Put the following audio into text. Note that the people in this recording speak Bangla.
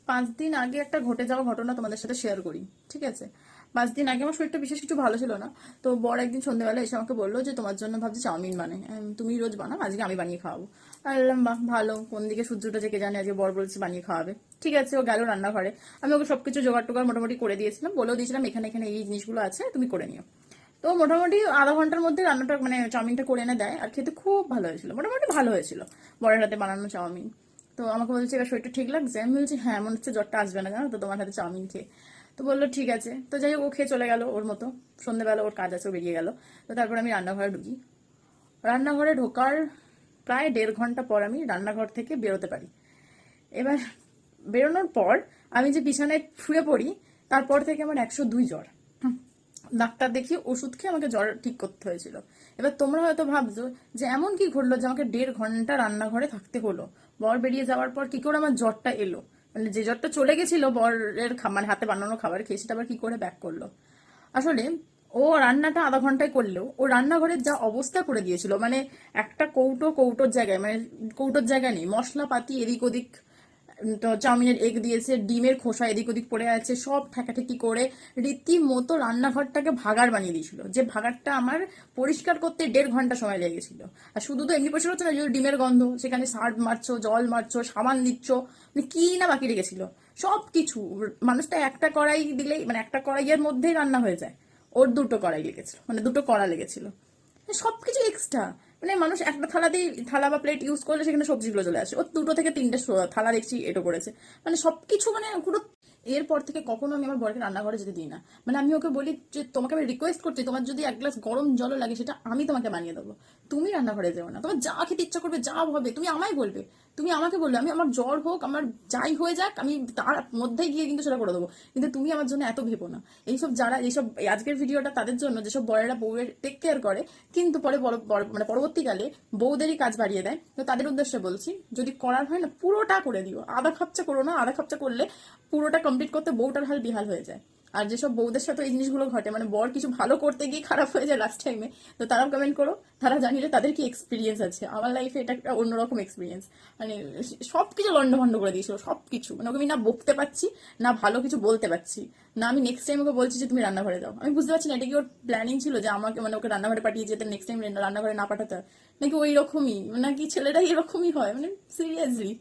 5 দিন আগে একটা ঘটে যাওয়া ঘটনা তোমাদের সাথে শেয়ার করি, ঠিক আছে? 5 দিন আগে আমার শরীরটা বিশেষ কিছু ভালো ছিল না। তো বর একদিন সন্ধ্যেবেলা এসে আমাকে বললো যে তোমার জন্য ভাবছি চাউমিন বানাই, তুমি রোজ বানাও, আজকে আমি বানিয়ে খাওয়াবো। আমি বললাম বাহ ভালো, কোন দিকে সূর্যটা যে কে জানে, আজকে বর বলছে বানিয়ে খাওয়াবে। ঠিক আছে, ও গেল রান্নাঘরে। আমি ওকে সবকিছু জোগাড় টোগাড় মোটামুটি করে দিয়েছিলাম, বলেও দিয়েছিলাম এখানে এখানে এই জিনিসগুলো আছে, তুমি করে নিও। তো মোটামুটি আধা ঘন্টার মধ্যে রান্নাটা মানে চাউমিনটা করে এনে দেয়, আর খেতে খুব ভালো হয়েছিল, মোটামুটি ভালো হয়েছিল বরের হাতে বানানো চাউমিন। তো আমাকে বলছে এবার শরীরটা ঠিক লাগছে? আমি বলছি হ্যাঁ, মনে হচ্ছে জ্বরটা আসবে না, জানো তো, তোমার হাতে চাউমিন খেয়ে। তো বললো ঠিক আছে। তো যাই হোক, ও খেয়ে চলে গেল ওর মতো। সন্ধ্যেবেলা ওর কাজ আছে, ও বেরিয়ে গেল। তো তারপর আমি রান্নাঘরে ঢুকি। রান্নাঘরে ঢোকার প্রায় 1.5 ঘন্টা পর আমি রান্নাঘর থেকে বেরোতে পারি। এবার বেরোনোর পর আমি যে বিছানায় শুয়ে পড়ি, তারপর থেকে আমার 102 জ্বর। ডাক্তার দেখিয়ে ওষুধ খেয়ে আমাকে জ্বর ঠিক করতে হয়েছিল। এবার তোমরা হয়তো ভাবছো যে এমন কি ঘটলো যে আমাকে 1.5 ঘন্টা রান্নাঘরে থাকতে হলো, বর বেরিয়ে যাওয়ার পর কি করে আমার জ্বরটা এলো, মানে যে জ্বরটা চলে গেছিল বরের মানে হাতে বানানো খাবার খেয়ে, সেটা আবার কি করে ব্যাক করলো। আসলে ও রান্নাটা আধা ঘন্টায় করলেও ও রান্নাঘরের যা অবস্থা করে দিয়েছিল, মানে একটা কৌটোর জায়গায়, মানে কৌটোর জায়গায় নেই, মশলাপাতি এদিক ওদিক। তো চাউমিনের এগ দিয়েছে, ডিমের খোসা এদিক ওদিক পড়ে আছে, সব ঠেকাঠেকি করে রীতিমতো রান্নাঘরটাকে ভাগাড় বানিয়ে দিয়েছিল, যে ভাগাড়টা আমার পরিষ্কার করতে 1.5 ঘন্টা সময় লেগেছিল। আর শুধু তো এমনি পরিষ্কার হচ্ছে না, যদি ডিমের গন্ধ, সেখানে সার্ফ মারছো, জল মারছো, সাবান দিচ্ছ, মানে কি না বাকি রেখেছিল সব কিছু। মানুষটা একটা কড়াই দিলেই, মানে একটা কড়াইয়ের মধ্যেই রান্না হয়ে যায়, ওর 2টো কড়াই লেগেছিল, মানে 2টো কড়া লেগেছিল, সবকিছু এক্সট্রা। মানে মানুষ একটা থালা বা প্লেট ইউজ করলে সেখানে সবজিগুলো চলে আসে, ও 2টো থেকে 3টে থালা দেখছি এটো করেছে, মানে সবকিছু মানে পুরো। এরপর থেকে কখনো আমি আমার বরকে রান্নাঘরে যেতে দিই না। মানে আমি ওকে বলি যে তোমাকে আমি রিকোয়েস্ট করছি, তোমার যদি 1 গ্লাস গরম জলও লাগে সেটা আমি তোমাকে বানিয়ে দেবো, তুমি রান্নাঘরে যেও না। তোমার যা খেতে ইচ্ছা করবে, যা হবে তুমি আমায় বলবে, তুমি আমাকে বলবে, আমি আমার জ্বর হোক, আমার যাই হয়ে যাক, আমি তার মধ্যে গিয়ে কিন্তু সেটা করে দেবো। কিন্তু তুমি আমার জন্য এত ভেবো না। এইসব যারা এইসব আজকের ভিডিওটা তাদের জন্য, যেসব বরেরা বউয়ের টেক কেয়ার করে কিন্তু পরে মানে পরবর্তীকালে বউদেরই কাজ বাড়িয়ে দেয়, তো তাদের উদ্দেশ্যে বলছি, যদি করার হয় না পুরোটা করে দিও, আধা খাপচা করো না, আধা খাপচা করলে পুরোটা কমপ্লিট করতে বউটার হাল বিহাল হয়ে যায়। আর যেসব বউদের সাথে এই জিনিসগুলো ঘটে, মানে বর কিছু ভালো করতে গিয়ে খারাপ হয়ে যায় লাস্ট টাইমে, তো তারাও কমেন্ট করো, তারা জানিলে তাদের কি এক্সপিরিয়েন্স আছে। আমার লাইফে এটা একটা অন্যরকম এক্সপিরিয়েন্স। মানে সবকিছু লন্ডভন্ড করে দিয়েছিল, সবকিছু, মানে ওকে আমি না বকতে পারছি, না ভালো কিছু বলতে পারছি, না আমি নেক্সট টাইম ওকে বলছি যে তুমি রান্নাঘরে যাও। আমি বুঝতে পারছি না এটা কি ওর প্ল্যানিং ছিল যে আমাকে, মানে ওকে রান্নাঘরে পাঠিয়ে যেতে, নেক্সট টাইম রান্নাঘরে না পাঠাতে হয়, নাকি ওই রকমই, নাকি ছেলেটাই এরকমই হয়, মানে সিরিয়াসলি।